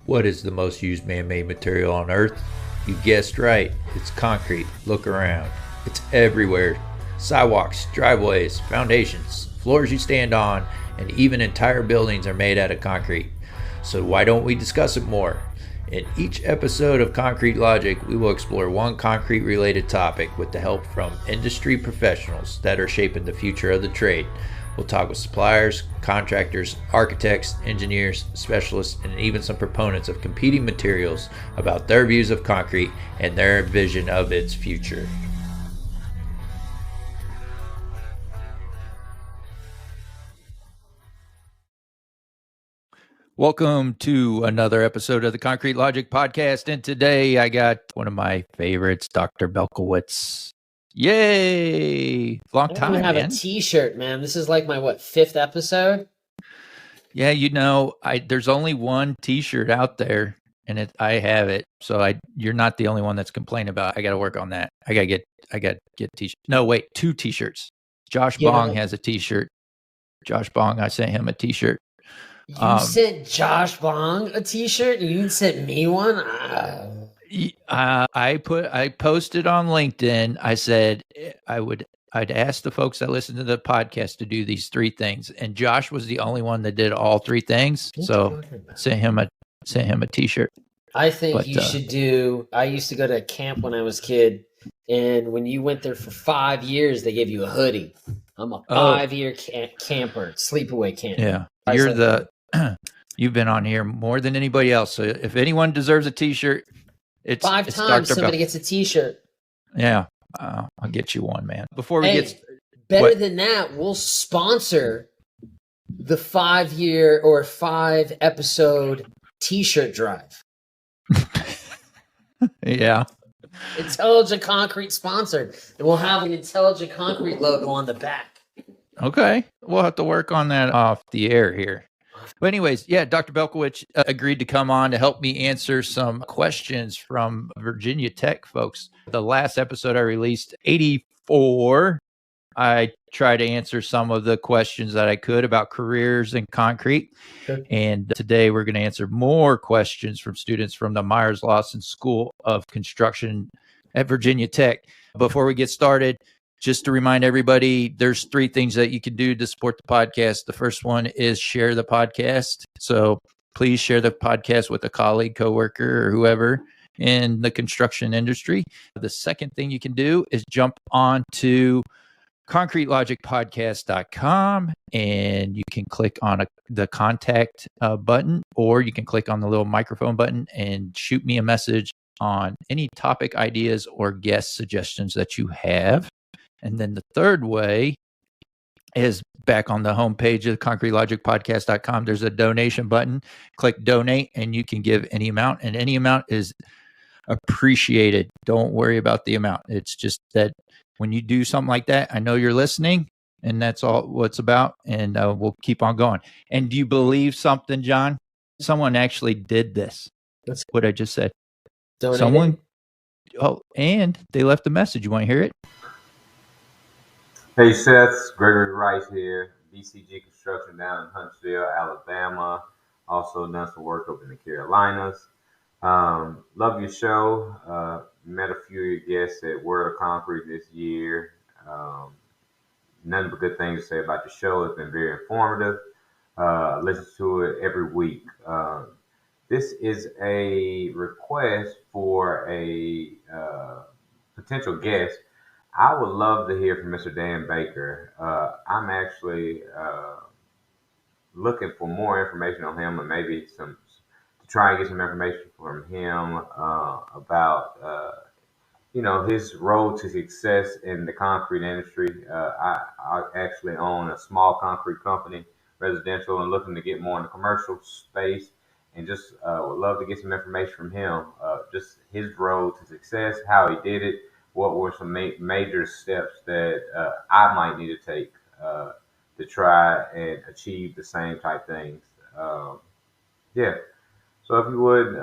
What is the most used man-made material on Earth? You guessed right. It's concrete. Look around. It's everywhere. Sidewalks, driveways, foundations, floors you stand on, and even entire buildings are made out of concrete. So why don't we discuss it more? In each episode of Concrete Logic, we will explore one concrete-related topic with the help from industry professionals that are shaping the future of the trade. We'll talk with suppliers, contractors, architects, engineers, specialists, and even some proponents of competing materials about their views of concrete and their vision of its future. Welcome to another episode of the Concrete Logic Podcast. And today I got one of my favorites, Dr. Belkowitz. Yay! Long time, I have man. a t-shirt, man. This is like my, fifth episode? Yeah, there's only one t-shirt out there, and I have it. So you're not the only one that's complaining about it. I got to work on that. I got to get t-shirts. No, wait, 2 t-shirts. Josh Bong has a t-shirt. Josh Bong, I sent him a t-shirt. You sent Josh Bong a t-shirt and you sent me one? I posted on LinkedIn. I said I'd ask the folks that listen to the podcast to do these 3 things, and Josh was the only one that did all 3 things. So sent him a t-shirt. I think you should do. I used to go to a camp when I was a kid, and when you went there for 5 years, they gave you a hoodie. I'm a 5-year camper, sleepaway camp. Yeah, you've been on here more than anybody else. So if anyone deserves a t-shirt, it's 5 times Dr. somebody gets a t-shirt. Yeah, I'll get you one, man. Before we get better than that, we'll sponsor the 5-year or 5 episode t-shirt drive. Yeah. Intelligent Concrete sponsored. And we'll have an Intelligent Concrete logo on the back. Okay. We'll have to work on that off the air here. But anyways, yeah, Dr. Belkowitz agreed to come on to help me answer some questions from Virginia Tech folks. The last episode I released, 84, I tried to answer some of the questions that I could about careers in concrete. Okay. And today we're going to answer more questions from students from the Myers-Lawson School of Construction at Virginia Tech. Before we get started, just to remind everybody, there's 3 things that you can do to support the podcast. The first one is share the podcast. So please share the podcast with a colleague, coworker, or whoever in the construction industry. The second thing you can do is jump on to concretelogicpodcast.com, and you can click on the contact button, or you can click on the little microphone button and shoot me a message on any topic ideas or guest suggestions that you have. And then the third way is back on the homepage of concretelogicpodcast.com. There's a donation button. Click donate, and you can give any amount, and any amount is appreciated. Don't worry about the amount. It's just that when you do something like that, I know you're listening, and that's all what's about, and we'll keep on going. And do you believe something, John? Someone actually did this. That's what I just said. Donated? Someone, and they left a message. You want to hear it? Hey Seth, Gregory Rice here, BCG Construction down in Huntsville, Alabama. Also done some work up in the Carolinas. Love your show. Met a few of your guests at World of Concrete this year. Nothing but good things to say about the show. It's been very informative. Listen to it every week. This is a request for a potential guest. I would love to hear from Mr. Dan Baker. I'm actually looking for more information on him, and maybe to try and get some information from him about his road to success in the concrete industry. I actually own a small concrete company, residential, and looking to get more in the commercial space, and just would love to get some information from him. Just his road to success, how he did it. What were some major steps that I might need to take to try and achieve the same type things? Yeah. So if you would,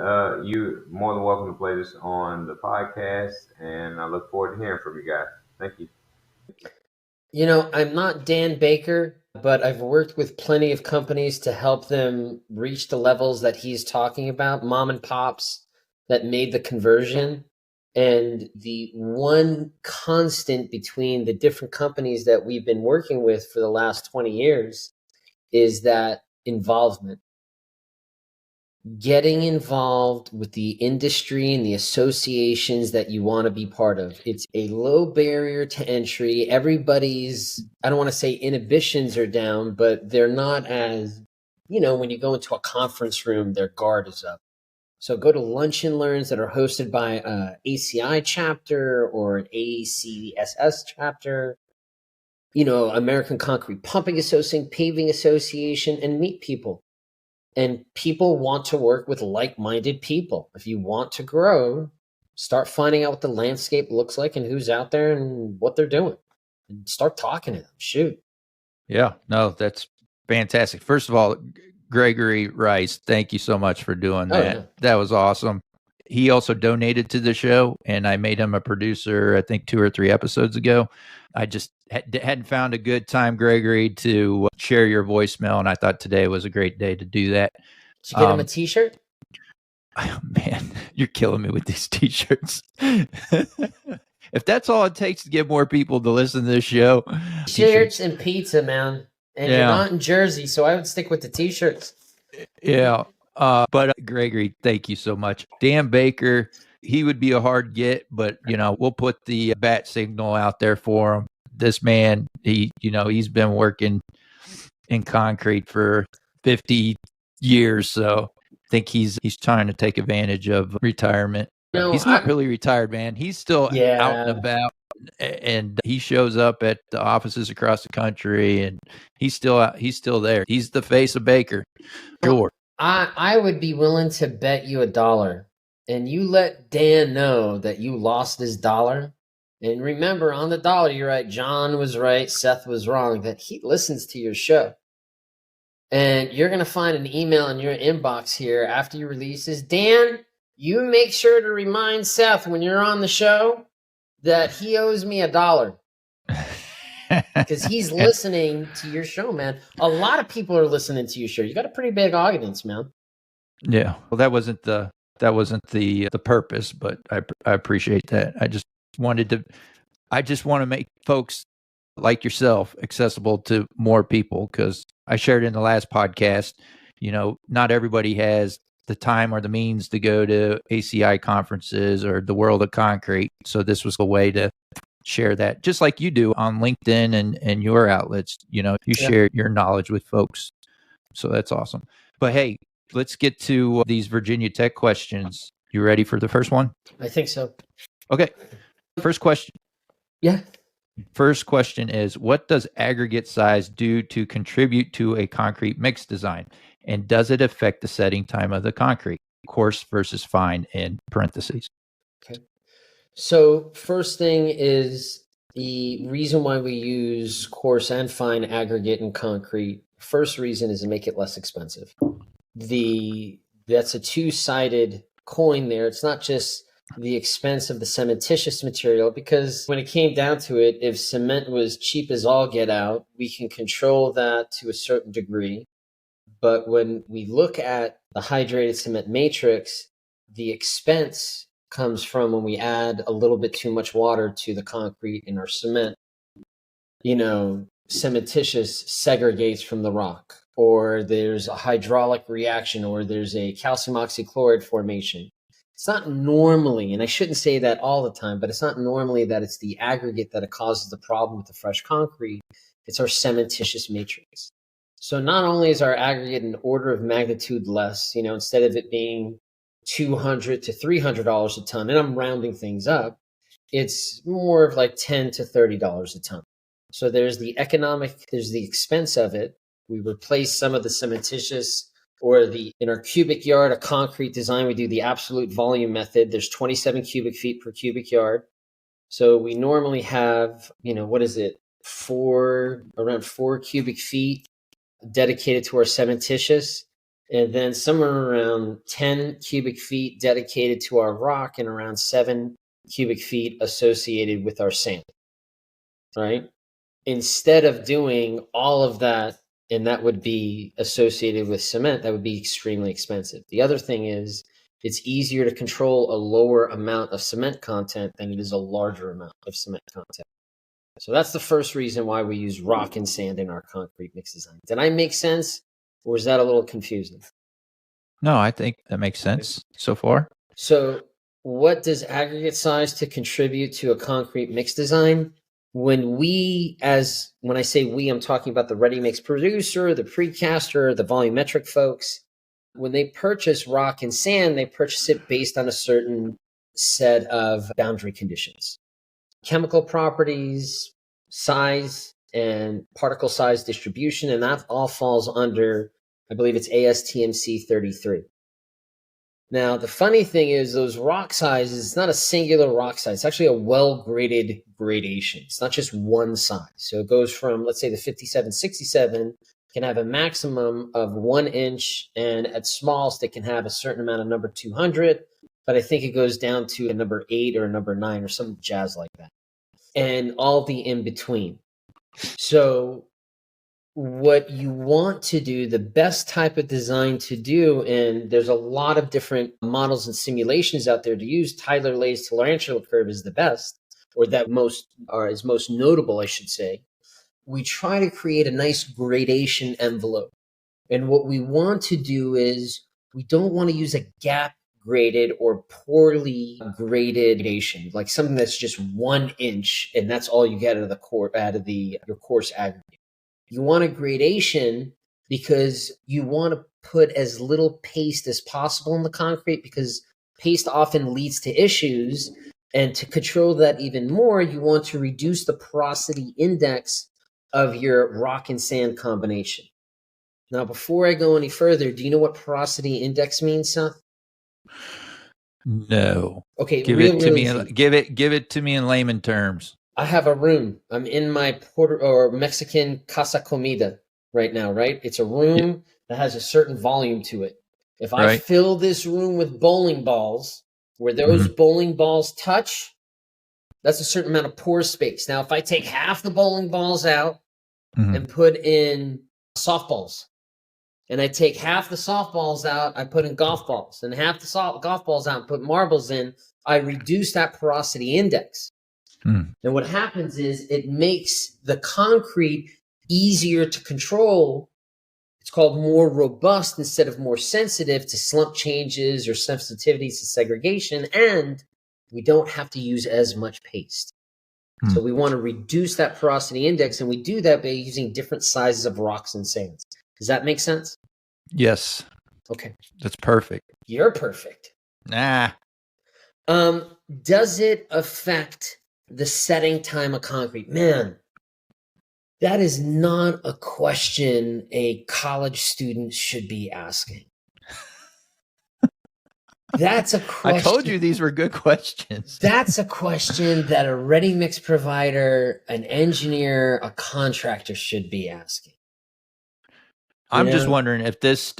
you're more than welcome to play this on the podcast, and I look forward to hearing from you guys. Thank you. I'm not Dan Baker, but I've worked with plenty of companies to help them reach the levels that he's talking about, mom and pops that made the conversion. And the one constant between the different companies that we've been working with for the last 20 years is that involvement. Getting involved with the industry and the associations that you want to be part of. It's a low barrier to entry. Everybody's, I don't want to say inhibitions are down, but they're not as, when you go into a conference room, their guard is up. So go to lunch and learns that are hosted by a ACI chapter or an ACSS chapter, American Concrete Pumping Association, Paving Association, and meet people. And people want to work with like-minded people. If you want to grow, start finding out what the landscape looks like and who's out there and what they're doing. And start talking to them. Shoot. Yeah, no, that's fantastic. First of all, Gregory Rice, thank you so much for doing that. Yeah. That was awesome. He also donated to the show, and I made him a producer, I think 2 or 3 episodes ago. I just hadn't found a good time, Gregory, to share your voicemail, and I thought today was a great day to do that. Did you get him a T-shirt? Oh, man, you're killing me with these T-shirts. If that's all it takes to get more people to listen to this show. T-shirts and pizza, man. And you're not in Jersey, so I would stick with the T-shirts. Yeah. But Gregory, thank you so much. Dan Baker, he would be a hard get, but we'll put the bat signal out there for him. This man, he's been working in concrete for 50 years, so I think he's trying to take advantage of retirement. He's not really retired, man. He's still out and about, and he shows up at the offices across the country, and he's still there. He's the face of Baker. Sure. I would be willing to bet you $1, and you let Dan know that you lost his $1. And remember, on the dollar, you're right. Jon was right. Seth was wrong. That he listens to your show. And you're going to find an email in your inbox here after you release this. Dan, you make sure to remind Seth when you're on the show that he owes me $1. Because he's listening to your show, man. A lot of people are listening to your show. You got a pretty big audience, man. Yeah. Well, that wasn't the purpose, but I appreciate that. I just want to make folks like yourself accessible to more people, because I shared in the last podcast, not everybody has the time or the means to go to ACI conferences or the World of Concrete. So this was a way to share that, just like you do on LinkedIn and your outlets. You share your knowledge with folks. So that's awesome. But hey, let's get to these Virginia Tech questions. You ready for the first one? I think so. Okay. First question. Yeah. First question is, what does aggregate size do to contribute to a concrete mix design? And does it affect the setting time of the concrete? Coarse versus fine in parentheses. Okay. So first thing is the reason why we use coarse and fine aggregate in concrete. First reason is to make it less expensive. That's a two-sided coin there. It's not just the expense of the cementitious material, because when it came down to it, if cement was cheap as all get out, we can control that to a certain degree. But when we look at the hydrated cement matrix, the expense comes from when we add a little bit too much water to the concrete in our cement. Cementitious segregates from the rock, or there's a hydraulic reaction, or there's a calcium oxychloride formation. It's not normally, and I shouldn't say that all the time, but it's not normally that it's the aggregate that causes the problem with the fresh concrete. It's our cementitious matrix. So not only is our aggregate an order of magnitude less, instead of it being $200 to $300 a ton, and I'm rounding things up, it's more of like $10 to $30 a ton. So there's the expense of it. We replace some of the cementitious, or in our cubic yard, a concrete design, we do the absolute volume method. There's 27 cubic feet per cubic yard. So we normally have, around 4 cubic feet dedicated to our cementitious, and then somewhere around 10 cubic feet dedicated to our rock, and around 7 cubic feet associated with our sand, right? instead of doing all of that, and that would be associated with cement, that would be extremely expensive. The other thing is it's easier to control a lower amount of cement content than it is a larger amount of cement content. So that's the first reason why we use rock and sand in our concrete mix design. Did I make sense, or is that a little confusing? No, I think that makes sense so far. So what does aggregate size to contribute to a concrete mix design? When I say we, I'm talking about the ready mix producer, the precaster, the volumetric folks. When they purchase rock and sand, they purchase it based on a certain set of boundary conditions. Chemical properties, size, and particle size distribution, and that all falls under, I believe it's ASTM 33. Now, the funny thing is those rock sizes, it's not a singular rock size. It's actually a well-graded gradation. It's not just one size. So it goes from, let's say the 5767 can have a maximum of 1 inch, and at smallest, it can have a certain amount of number 200, but I think it goes down to a number 8 or a number 9 or some jazz like that, and all the in between. So what you want to do, the best type of design to do, and there's a lot of different models and simulations out there to use. Tyler Lay's tolerantula curve is the best, or is most notable, I should say. We try to create a nice gradation envelope. And what we want to do is we don't want to use a gap graded or poorly graded gradation, like something that's just 1 inch and that's all you get out of your course aggregate. You want a gradation because you want to put as little paste as possible in the concrete, because paste often leads to issues. And to control that even more, you want to reduce the porosity index of your rock and sand combination. Now, before I go any further, do you know what porosity index means, Seth? No. Okay, Give it to me in layman terms. I have a room. I'm in my Mexican Casa Comida right now, right? It's a room that has a certain volume to it. If I fill this room with bowling balls, where those bowling balls touch, that's a certain amount of pore space. Now, if I take half the bowling balls out and put in softballs, and I take half the softballs out, I put in golf balls, and half the golf balls out and put marbles in, I reduce that porosity index. And what happens is it makes the concrete easier to control. It's called more robust instead of more sensitive to slump changes or sensitivities to segregation, and we don't have to use as much paste. So we want to reduce that porosity index, and we do that by using different sizes of rocks and sands. Does that make sense? Yes. Okay. That's perfect. You're perfect. Nah. Does it affect the setting time of concrete? Man, that is not a question a college student should be asking. That's a question. I told you these were good questions. That's a question that a ready mix provider, an engineer, a contractor should be asking. I'm just wondering if this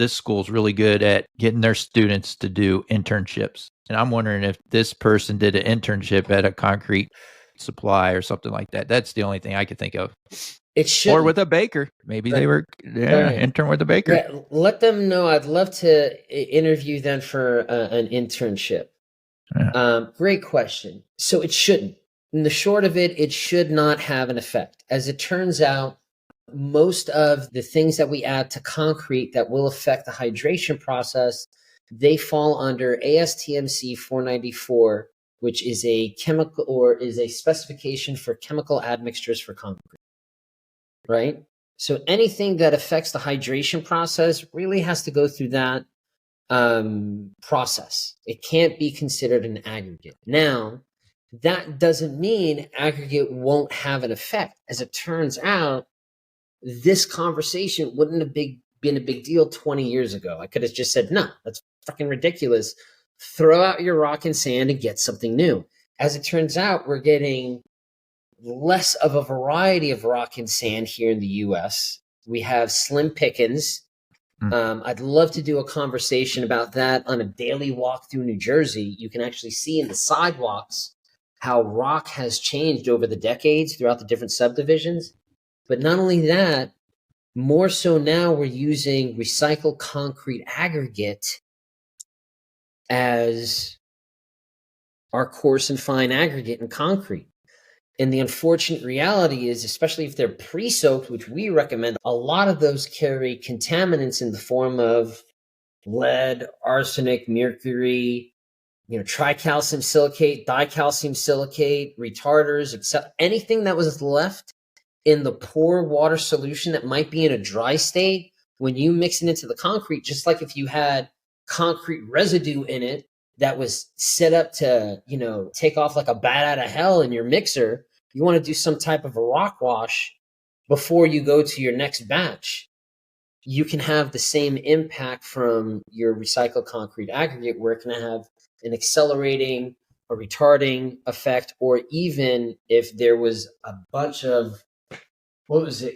school's really good at getting their students to do internships. And I'm wondering if this person did an internship at a concrete supply or something like that. That's the only thing I could think of. It should. Or with a baker. Maybe they were intern with a baker. Yeah, let them know. I'd love to interview them for an internship. Yeah. Great question. So it shouldn't. In the short of it, it should not have an effect. As it turns out, most of the things that we add to concrete that will affect the hydration process, they fall under ASTM 494, which is a chemical or is a specification for chemical admixtures for concrete, right? So anything that affects the hydration process really has to go through that process. It can't be considered an aggregate. Now, that doesn't mean aggregate won't have an effect. As it turns out, this conversation wouldn't have been a big deal 20 years ago. I could have just said, no, that's fucking ridiculous. Throw out your rock and sand and get something new. As it turns out, we're getting less of a variety of rock and sand here in the US. We have slim pickings. I'd love to do a conversation about that on a daily walk through New Jersey. You can actually see in the sidewalks how rock has changed over the decades throughout the different subdivisions. But not only that, more so now we're using recycled concrete aggregate as our coarse and fine aggregate in concrete. And the unfortunate reality is, especially if they're pre-soaked, which we recommend, a lot of those carry contaminants in the form of lead, arsenic, mercury, tricalcium silicate, dicalcium silicate, retarders, except anything that was left in the poor water solution that might be in a dry state, when you mix it into the concrete, just like if you had concrete residue in it that was set up to, take off like a bat out of hell in your mixer, you want to do some type of a rock wash before you go to your next batch. You can have the same impact from your recycled concrete aggregate, where it can have an accelerating or retarding effect, or even if there was a bunch of,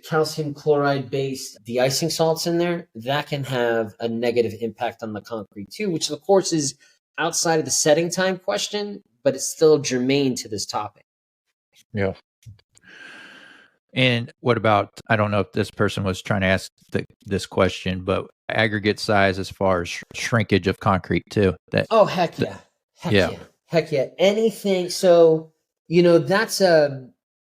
calcium chloride based de-icing salts in there, that can have a negative impact on the concrete too, which of course is outside of the setting time question, but it's still germane to this topic. Yeah. And what about, I don't know if this person was trying to ask this question, but aggregate size as far as shrinkage of concrete too? Heck yeah. Anything. So, that's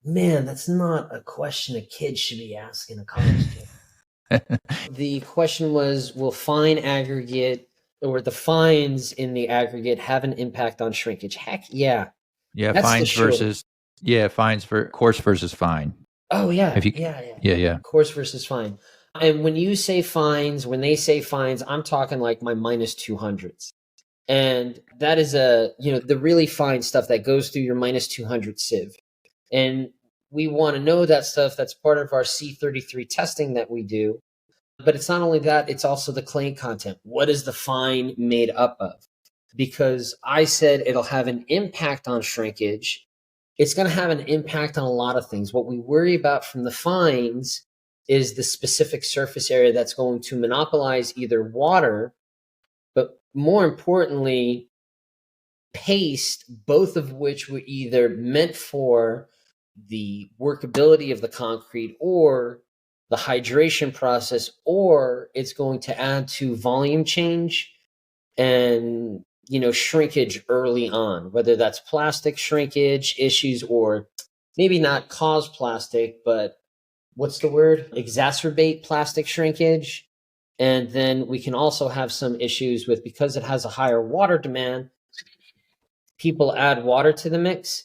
that's not a question a kid should be asking a college kid. The question was, will fine aggregate or the fines in the aggregate have an impact on shrinkage? Heck yeah. Yeah, That's fines for coarse versus fine. Oh yeah. Yeah. Coarse versus fine. And when you say fines, when they say fines, I'm talking like my minus 200s. And that is the really fine stuff that goes through your minus 200 sieve. And we want to know that stuff. That's part of our C33 testing that we do. But it's not only that, it's also the clay content. What is the fine made up of? Because I said it'll have an impact on shrinkage. It's going to have an impact on a lot of things. What we worry about from the fines is the specific surface area that's going to monopolize either water, but more importantly, paste, both of which were either meant for the workability of the concrete or the hydration process, or it's going to add to volume change and shrinkage early on, whether that's plastic shrinkage issues or maybe not cause plastic, but exacerbate plastic shrinkage. And then we can also have some issues with, because it has a higher water demand, people add water to the mix.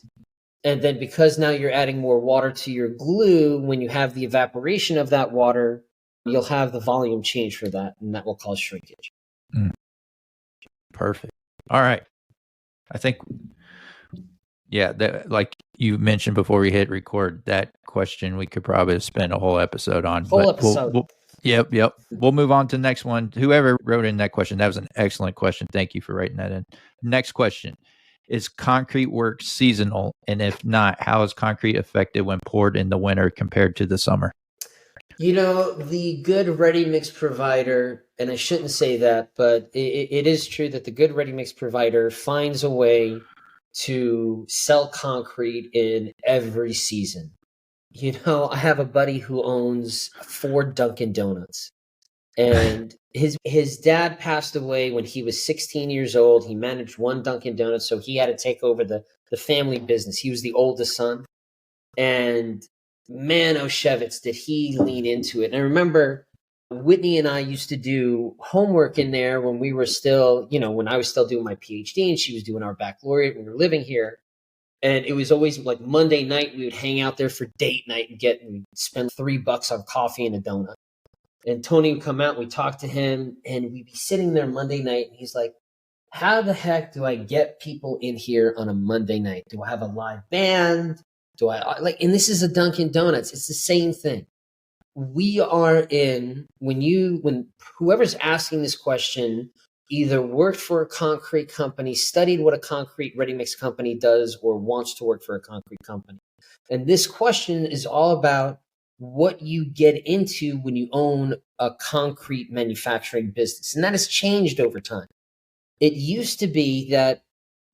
And then because now you're adding more water to your glue, when you have the evaporation of that water, you'll have the volume change for that, and that will cause shrinkage. Perfect. All right. I think, like you mentioned before we hit record, that question we could probably spend a whole episode on. Yep. We'll move on to the next one. Whoever wrote in that question, that was an excellent question. Thank you for writing that in. Next question. Is concrete work seasonal? And if not, how is concrete affected when poured in the winter compared to the summer? The good ready mix provider, and I shouldn't say that, but it is true that the good ready mix provider finds a way to sell concrete in every season. I have a buddy who owns 4 Dunkin' Donuts, and his dad passed away when he was 16 years old. He managed 1 Dunkin' Donuts, so he had to take over the family business. He was the oldest son, and man, Oshevitz, did he lean into it. And I remember Whitney and I used to do homework in there when we were still, when I was still doing my PhD and she was doing our baccalaureate when we were living here. And it was always like Monday night, we would hang out there for date night and we'd spend $3 on coffee and a donut. And Tony would come out, we'd talk to him, and we'd be sitting there Monday night, and he's like, how the heck do I get people in here on a Monday night? Do I have a live band? And this is a Dunkin' Donuts. It's the same thing. We are when whoever's asking this question either worked for a concrete company, studied what a concrete ready mix company does, or wants to work for a concrete company. And this question is all about what you get into when you own a concrete manufacturing business. And that has changed over time. It used to be that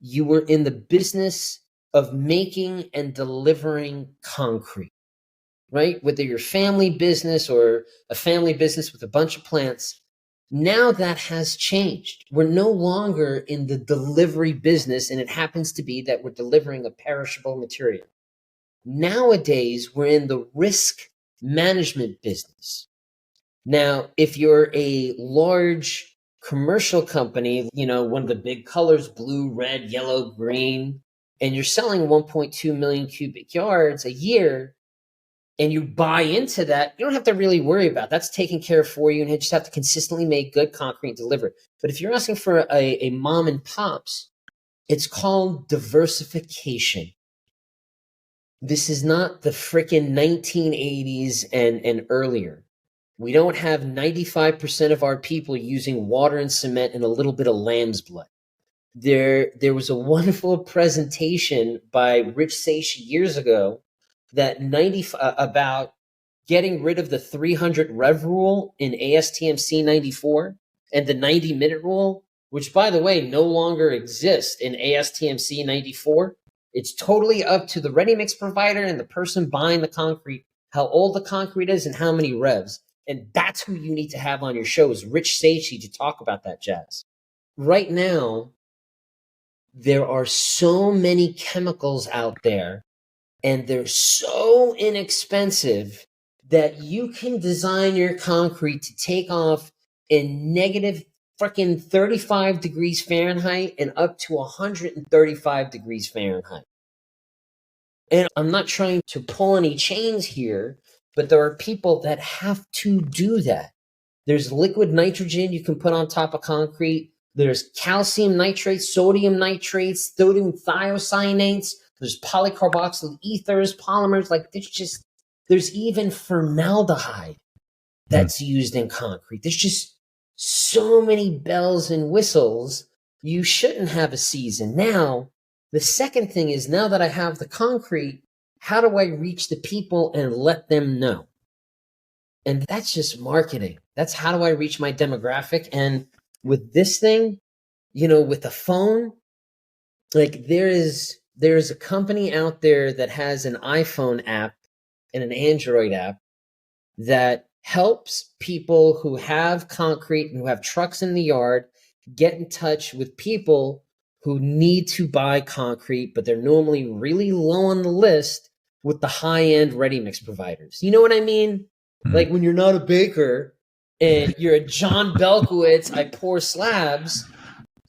you were in the business of making and delivering concrete, right? Whether you're family business or a family business with a bunch of plants, now that has changed. We're no longer in the delivery business, and it happens to be that we're delivering a perishable material. Nowadays, we're in the risk management business. Now, if you're a large commercial company, one of the big colors, blue, red, yellow, green, and you're selling 1.2 million cubic yards a year, and you buy into that, you don't have to really worry about it. That's taken care of for you, and you just have to consistently make good concrete and deliver it. But if you're asking for a mom and pops, it's called diversification. This is not the frickin' 1980s and earlier. We don't have 95% of our people using water and cement and a little bit of lamb's blood. There was a wonderful presentation by Rich Seish years ago that about getting rid of the 300 rev rule in ASTMC 94 and the 90-minute rule, which, by the way, no longer exists in ASTMC 94. It's totally up to the ready mix provider and the person buying the concrete, how old the concrete is and how many revs. And that's who you need to have on your show, is Rich Seishi, to talk about that jazz. Right now, there are so many chemicals out there, and they're so inexpensive that you can design your concrete to take off in negative freaking 35 degrees Fahrenheit and up to 135 degrees Fahrenheit. And I'm not trying to pull any chains here, but there are people that have to do that. There's liquid nitrogen you can put on top of concrete. There's calcium nitrates, sodium nitrates, sodium thiocyanates. There's polycarboxyl ethers, polymers. Like, there's even formaldehyde that's used in concrete. There's just so many bells and whistles. You shouldn't have a season. Now, the second thing is, now that I have the concrete, how do I reach the people and let them know? And that's just marketing. That's how do I reach my demographic? And with this thing, with the phone, like there's a company out there that has an iPhone app and an Android app that helps people who have concrete and who have trucks in the yard get in touch with people who need to buy concrete, but they're normally really low on the list with the high-end ready-mix providers. You know what I mean? Like when you're not a baker and you're a John Belkowitz, I pour slabs,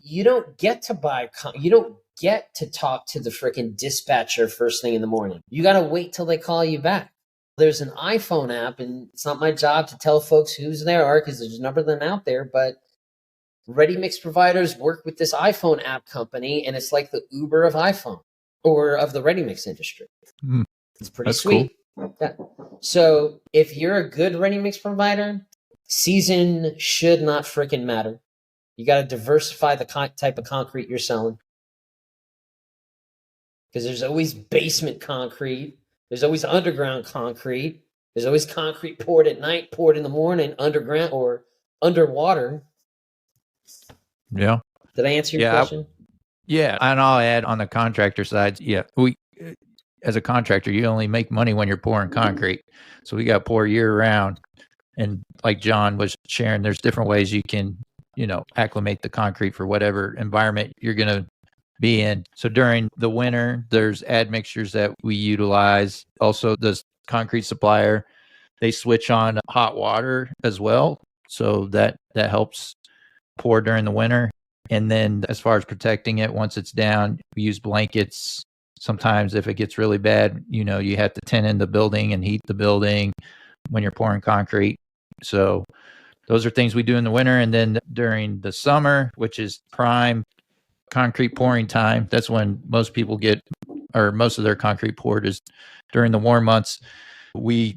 you don't get to buy, you don't get to talk to the freaking dispatcher first thing in the morning. You got to wait till they call you back. There's an iPhone app, and it's not my job to tell folks who's there are, because there's a number of them out there, but ready mix providers work with this iPhone app company, and it's like the Uber of iPhone or of the ready mix industry. It's pretty sweet. Cool. Yeah. So if you're a good ready mix provider, season should not freaking matter. You got to diversify the type of concrete you're selling, because there's always basement concrete. There's always underground concrete. There's always concrete poured at night, poured in the morning, underground or underwater. Yeah. Did I answer your question? And I'll add on the contractor side. Yeah, we as a contractor, you only make money when you're pouring concrete. So we got to pour year round. And like John was sharing, there's different ways you can, acclimate the concrete for whatever environment you're going to be in. So during the winter, there's admixtures that we utilize. Also, the concrete supplier, they switch on hot water as well. So that helps pour during the winter. And then as far as protecting it, once it's down, we use blankets. Sometimes if it gets really bad, you have to tent in the building and heat the building when you're pouring concrete. So those are things we do in the winter. And then during the summer, which is prime concrete pouring time, that's when most people get, or most of their concrete poured is during the warm months. We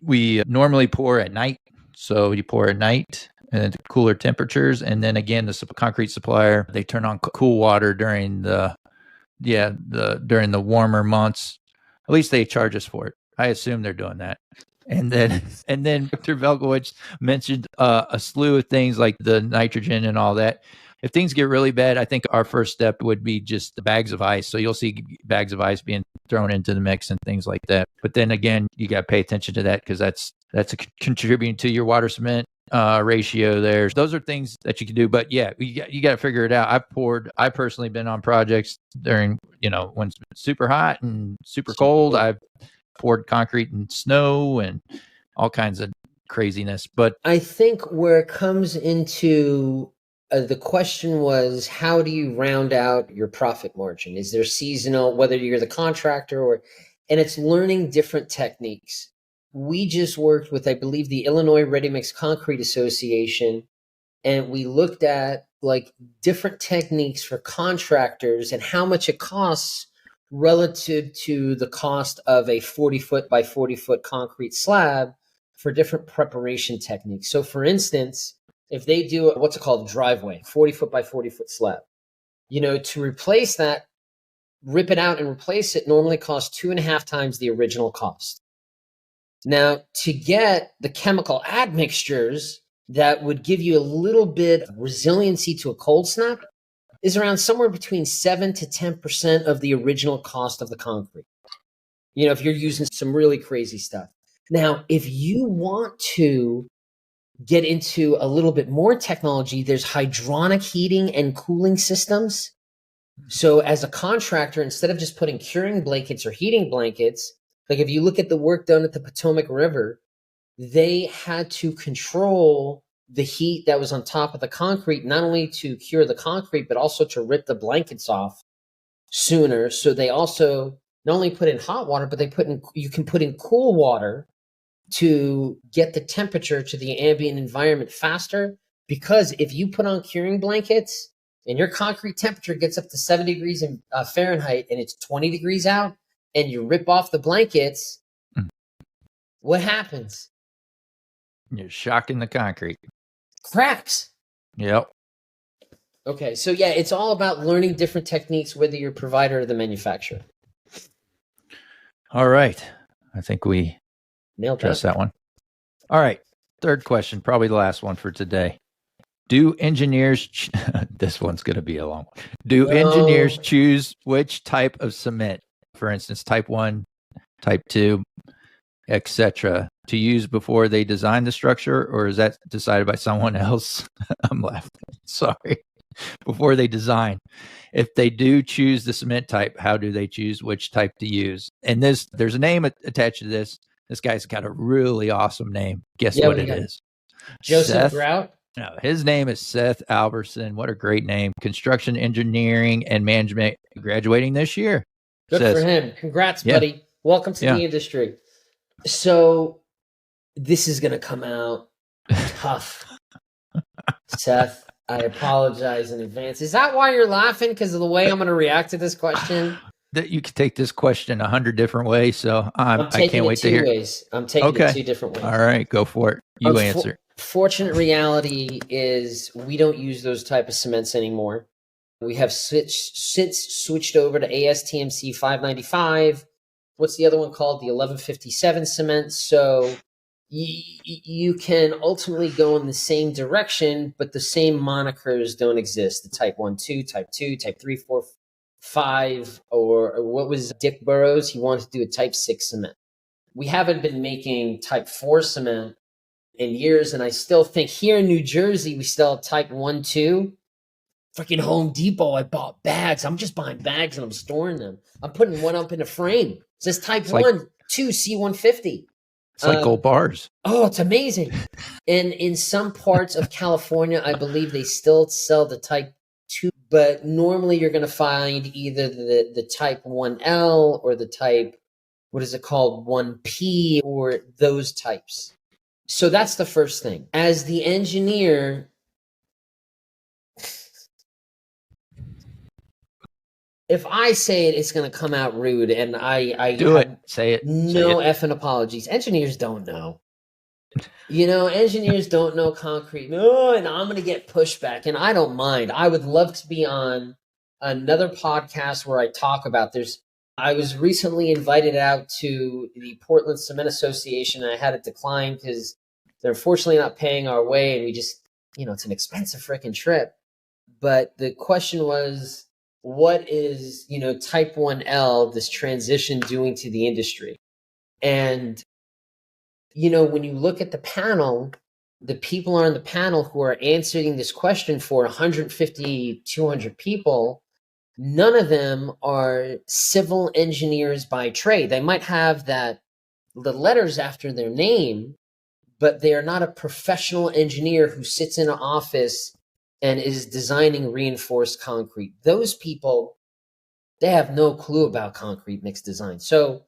normally pour at night. So you pour at night and cooler temperatures. And then again, the concrete supplier, they turn on cool water during the warmer months. At least they charge us for it. I assume they're doing that. And then Dr. Belkowitz mentioned a slew of things like the nitrogen and all that. if things get really bad, I think our first step would be just the bags of ice. So you'll see bags of ice being thrown into the mix and things like that. But then again, you got to pay attention to that because that's contributing to your water cement ratio there. Those are things that you can do. But yeah, you got to figure it out. I've personally been on projects during, when it's super hot and super cold. I've poured concrete and snow and all kinds of craziness. But I think where it comes into the question was, how do you round out your profit margin? Is there seasonal, whether you're the contractor and it's learning different techniques. We just worked with, I believe, the Illinois Ready Mix Concrete Association, and we looked at like different techniques for contractors and how much it costs relative to the cost of a 40-foot by 40-foot concrete slab for different preparation techniques. So for instance, if they do what's it called, driveway, 40-foot by 40-foot slab, to replace that, rip it out and replace it normally costs 2.5 times the original cost. Now, to get the chemical admixtures that would give you a little bit of resiliency to a cold snap is around somewhere between 7 to 10% of the original cost of the concrete. If you're using some really crazy stuff. Now, if you want to get into a little bit more technology, there's hydronic heating and cooling systems. So as a contractor, instead of just putting curing blankets or heating blankets, like if you look at the work done at the Potomac River, they had to control the heat that was on top of the concrete, not only to cure the concrete, but also to rip the blankets off sooner. So they also not only put in hot water, but you can put in cool water to get the temperature to the ambient environment faster. Because if you put on curing blankets and your concrete temperature gets up to 70 degrees in Fahrenheit and it's 20 degrees out and you rip off the blankets, what happens? You're shocking the concrete. Cracks. Yep. Okay, so yeah, it's all about learning different techniques, whether you're a provider or the manufacturer. All right. I think we nailed that one. All right. Third question, probably the last one for today. Do engineers, this one's going to be a long one. Do engineers choose which type of cement, for instance, type 1, type 2, etc., to use before they design the structure, or is that decided by someone else? I'm laughing. Sorry. Before they design. If they do choose the cement type, how do they choose which type to use? And there's a name attached to this. This guy's got a really awesome name. Guess what it is? Joseph Grout? No, his name is Seth Alberson. What a great name. Construction engineering and management, graduating this year. Good for him. Congrats, buddy. Welcome to the industry. So this is going to come out tough. Seth, I apologize in advance. Is that why you're laughing? Because of the way I'm going to react to this question? That you could take this question 100 different ways, so I can't wait to hear. I'm taking it 2 different ways. All right, go for it. You answer. Fortunate reality is we don't use those type of cements anymore. We have since switched over to ASTMC 595. What's the other one called? The 1157 cement. So you can ultimately go in the same direction, but the same monikers don't exist. The type 1, 2, type 2, type 3, 4, 5, or what was Dick Burrows? He wanted to do a type 6 cement. We haven't been making type 4 cement in years, and I still think here in New Jersey, we still have type 1, 2. Freaking Home Depot, I bought bags. I'm just buying bags and I'm storing them. I'm putting one up in a frame. It says type 1, 2, C150. It's like gold bars. Oh, it's amazing. And in some parts of California, I believe they still sell the type 2, but normally you're going to find either the type 1L or the type, what is it called, 1P, or those types. So that's the first thing. As the engineer, if I say it, it's going to come out rude, and I do it. Say it. No effing apologies. Engineers don't know. Engineers don't know concrete. No, and I'm going to get pushback, and I don't mind. I would love to be on another podcast where I talk about I was recently invited out to the Portland Cement Association, and I had to decline because they're unfortunately not paying our way, and we just, it's an expensive freaking trip. but the question was, what is, type 1L, this transition, doing to the industry? And, when you look at the panel, the people on the panel who are answering this question for 150, 200 people, none of them are civil engineers by trade. They might have the letters after their name, but they are not a professional engineer who sits in an office and is designing reinforced concrete. Those people, they have no clue about concrete mix design. So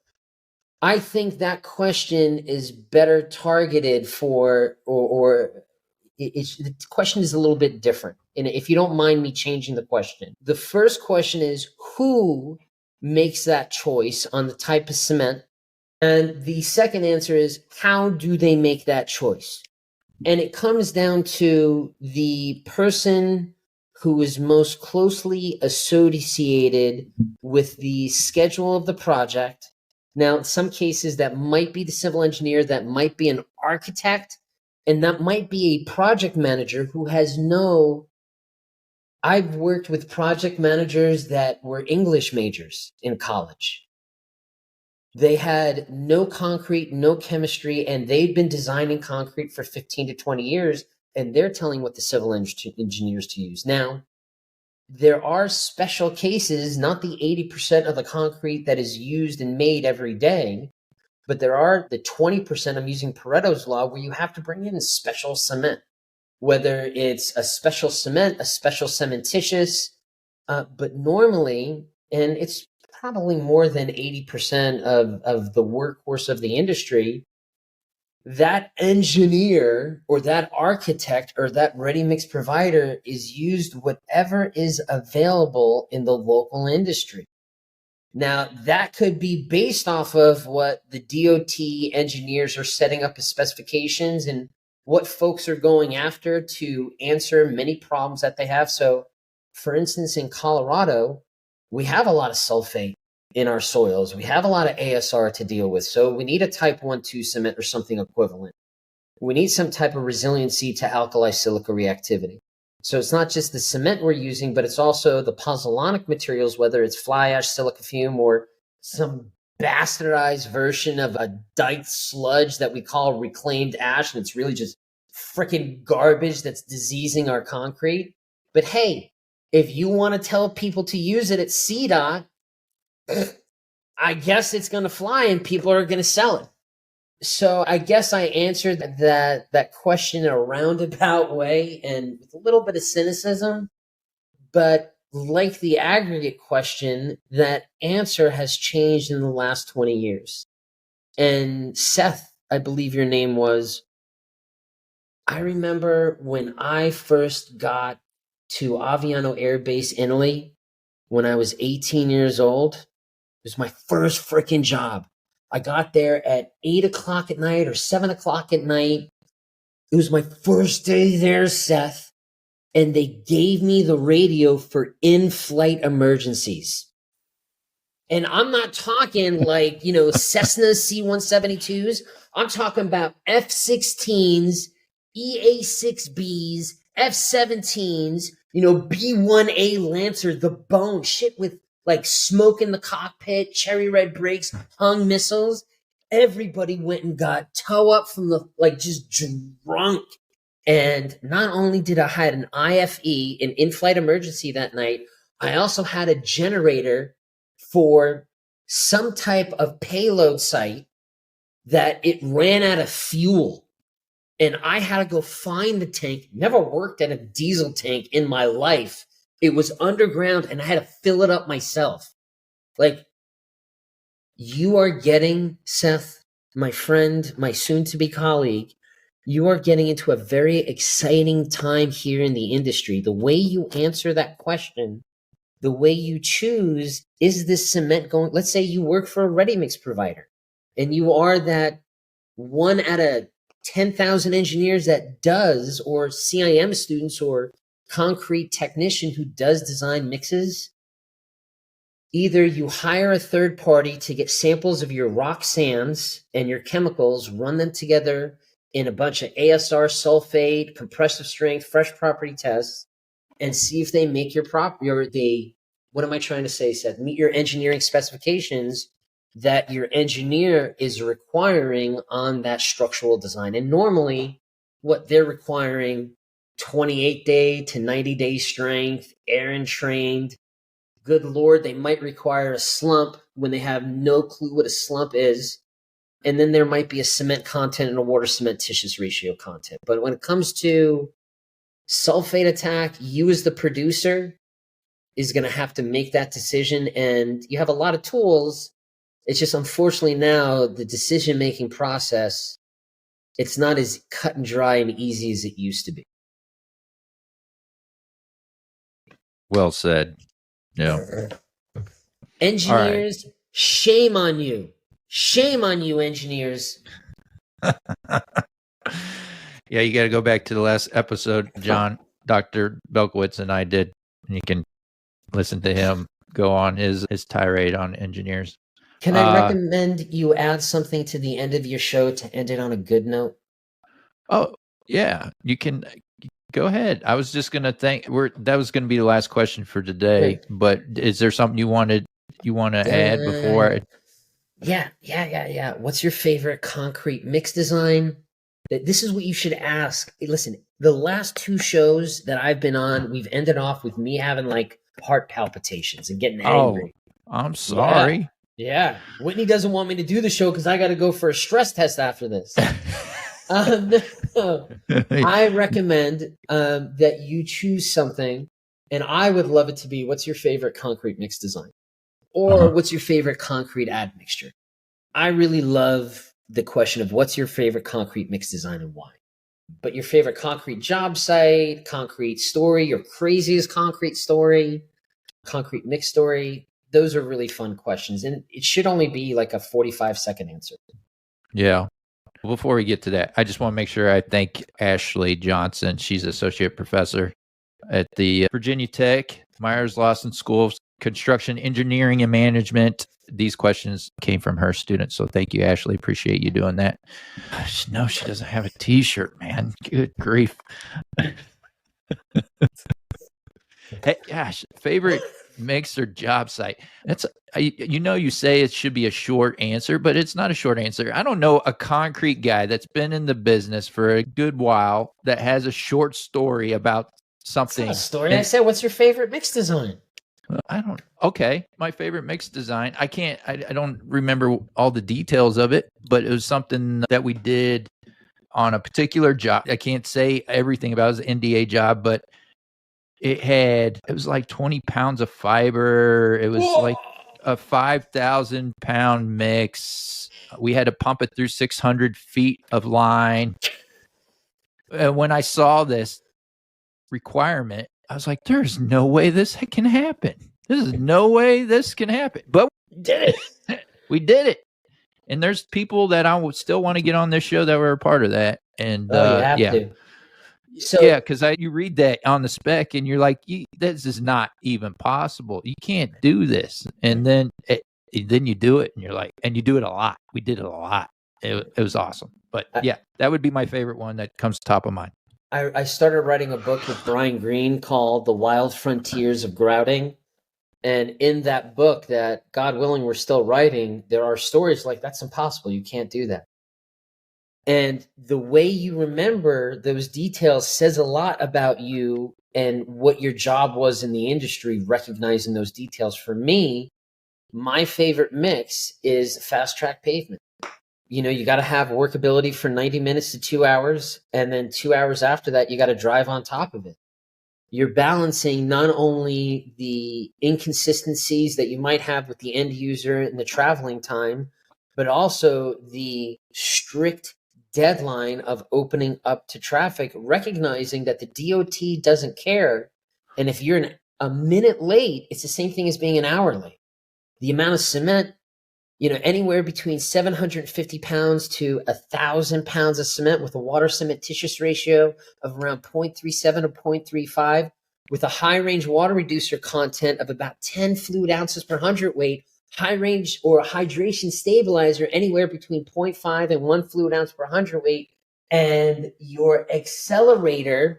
I think that question is better targeted for, the question is a little bit different. And if you don't mind me changing the question, the first question is, who makes that choice on the type of cement? And the second answer is, how do they make that choice? And it comes down to the person who is most closely associated with the schedule of the project. Now, in some cases, that might be the civil engineer, that might be an architect, and that might be a project manager who has I've worked with project managers that were English majors in college. They had no concrete, no chemistry, and they'd been designing concrete for 15 to 20 years, and they're telling what the civil engineers to use. Now, there are special cases, not the 80% of the concrete that is used and made every day, but there are the 20%, I'm using Pareto's law, where you have to bring in special cement, whether it's a special cement, a special cementitious, but normally, and it's probably more than 80% of the workforce of the industry, that engineer or that architect or that ready mix provider is used whatever is available in the local industry. Now, that could be based off of what the DOT engineers are setting up as specifications and what folks are going after to answer many problems that they have. So, for instance, in Colorado, we have a lot of sulfate in our soils. We have a lot of ASR to deal with. So we need a type 1,2 cement or something equivalent. We need some type of resiliency to alkali silica reactivity. So it's not just the cement we're using, but it's also the pozzolanic materials, whether it's fly ash, silica fume, or some bastardized version of a diked sludge that we call reclaimed ash. And it's really just freaking garbage that's diseasing our concrete. But hey, if you want to tell people to use it at CDOT, I guess it's going to fly and people are going to sell it. So I guess I answered that question in a roundabout way and with a little bit of cynicism. But like the aggregate question, that answer has changed in the last 20 years. And Seth, I believe your name was, I remember when I first got to Aviano Air Base, Italy, when I was 18 years old. It was my first freaking job. I got there at 8 o'clock at night or 7 o'clock at night. It was my first day there, Seth. And they gave me the radio for in-flight emergencies. And I'm not talking like, Cessna C-172s. I'm talking about F-16s, EA-6Bs, F-17s, B-1A Lancer, the bone, shit with like smoke in the cockpit, cherry red brakes, hung missiles. Everybody went and got toe up from just drunk. And not only did I had an IFE, an in-flight emergency that night, I also had a generator for some type of payload site that it ran out of fuel. And I had to go find the tank. Never worked at a diesel tank in my life. It was underground and I had to fill it up myself. Like, you are getting, Seth, my friend, my soon-to-be colleague, you are getting into a very exciting time here in the industry. The way you answer that question, the way you choose, is this cement going, let's say you work for a ready mix provider and you are that 1 out of 10,000 engineers that does, or CIM students or concrete technician who does design mixes. Either you hire a third party to get samples of your rock sands and your chemicals, run them together in a bunch of ASR, sulfate, compressive strength, fresh property tests, and see if they make your what am I trying to say, Seth? Meet your engineering specifications that your engineer is requiring on that structural design. And normally what they're requiring, 28-day to 90-day strength, air and trained. Good Lord, they might require a slump when they have no clue what a slump is. And then there might be a cement content and a water cementitious ratio content. But when it comes to sulfate attack, you as the producer is going to have to make that decision. And you have a lot of tools. It's just unfortunately now the decision-making process, it's not as cut and dry and easy as it used to be. Well said. Yeah. Engineers, shame on you. Shame on you, engineers. Yeah, you got to go back to the last episode, Jon, Dr. Belkowitz and I did. And you can listen to him go on his tirade on engineers. Can I recommend you add something to the end of your show to end it on a good note? Oh, yeah, you can go ahead. I was just going to that was going to be the last question for today, but is there something you want to add before? Yeah. What's your favorite concrete mix design? This is what you should ask. Listen, the last 2 shows that I've been on, we've ended off with me having like heart palpitations and getting angry. Oh, I'm sorry. Yeah. Whitney doesn't want me to do the show because I got to go for a stress test after this. I recommend that you choose something, and I would love it to be, what's your favorite concrete mix design? Or what's your favorite concrete admixture? I really love the question of what's your favorite concrete mix design and why. But your favorite concrete job site, concrete story, your craziest concrete story, concrete mix story, those are really fun questions. And it should only be like a 45-second answer. Yeah. Before we get to that, I just want to make sure I thank Ashley Johnson. She's associate professor at the Virginia Tech Myers Lawson School of Construction Engineering and Management. These questions came from her students. So thank you, Ashley. Appreciate you doing that. No, she doesn't have a t-shirt, man. Good grief. Hey, gosh, favorite mix or job site? That's you say it should be a short answer, but it's not a short answer. I don't know a concrete guy that's been in the business for a good while that has a short story about something. It's not a story. I said, what's your favorite mix design? Okay, my favorite mix design. I don't remember all the details of it, but it was something that we did on a particular job. I can't say everything about it. It was an NDA job, but it was like 20 pounds of fiber. It was like a 5,000 pound mix. We had to pump it through 600 feet of line. And when I saw this requirement, I was like, there's no way this can happen. There's no way this can happen. But we did it. We did it. And there's people that I would still want to get on this show that were a part of that. And you have to. So, yeah, because you read that on the spec and you're like, this is not even possible. You can't do this. And then you do it and you're like, and you do it a lot. We did it a lot. It was awesome. But yeah, that would be my favorite one that comes top of mind. I started writing a book with Brian Greene called The Wild Frontiers of Grouting. And in that book that, God willing, we're still writing, there are stories like, that's impossible. You can't do that. And the way you remember those details says a lot about you and what your job was in the industry, recognizing those details. For me, my favorite mix is fast track pavement. You got to have workability for 90 minutes to 2 hours. And then 2 hours after that, you got to drive on top of it. You're balancing not only the inconsistencies that you might have with the end user and the traveling time, but also the strict deadline of opening up to traffic, recognizing that the DOT doesn't care. And if you're a minute late, it's the same thing as being an hour late. The amount of cement, anywhere between 750 pounds to 1,000 pounds of cement with a water cementitious ratio of around 0.37 to 0.35, with a high range water reducer content of about 10 fluid ounces per hundredweight, high range or a hydration stabilizer anywhere between 0.5 and 1 fluid ounce per hundredweight, and your accelerator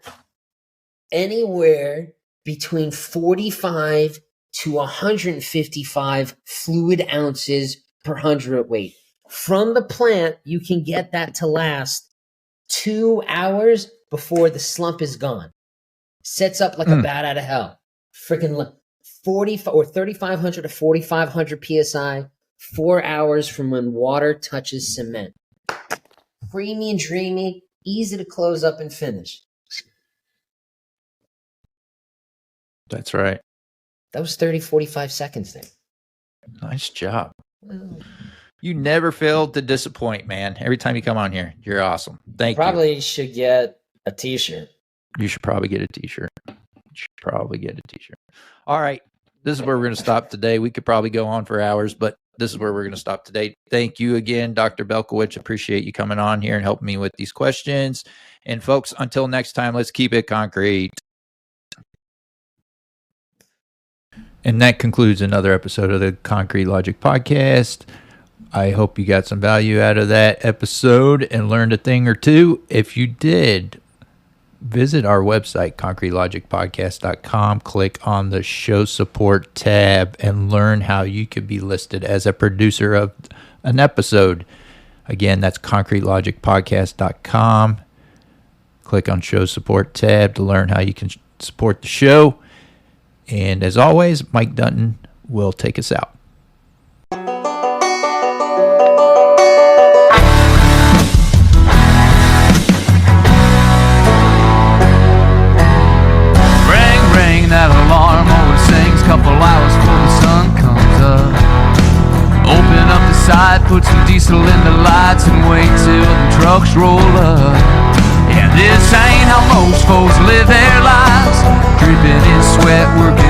anywhere between 45 to 155 fluid ounces per hundredweight. From the plant, you can get that to last 2 hours before the slump is gone. Sets up like a bat out of hell. Freaking 40 or 3,500 to 4,500 psi, 4 hours from when water touches cement. Creamy and dreamy, easy to close up and finish. That's right. That was 30, 45 seconds there. Nice job. You never failed to disappoint, man. Every time you come on here, you're awesome. Thank you. Probably should get a t-shirt. You should probably get a t-shirt. All right. This is where we're going to stop today. We could probably go on for hours, but this is where we're going to stop today. Thank you again, Dr. Belkowitz. Appreciate you coming on here and helping me with these questions. And folks, until next time, let's keep it concrete. And that concludes another episode of the Concrete Logic Podcast. I hope you got some value out of that episode and learned a thing or two. If you did, visit our website, concretelogicpodcast.com. Click on the show support tab and learn how you could be listed as a producer of an episode. Again, that's concretelogicpodcast.com. Click on show support tab to learn how you can support the show. And as always, Mike Dunton will take us out. Ring, that alarm always sings. Couple hours before the sun comes up. Open up the side, put some diesel in the lights, and wait till the trucks roll up. Yeah, this ain't how most folks live their lives. Dripping in sweat, working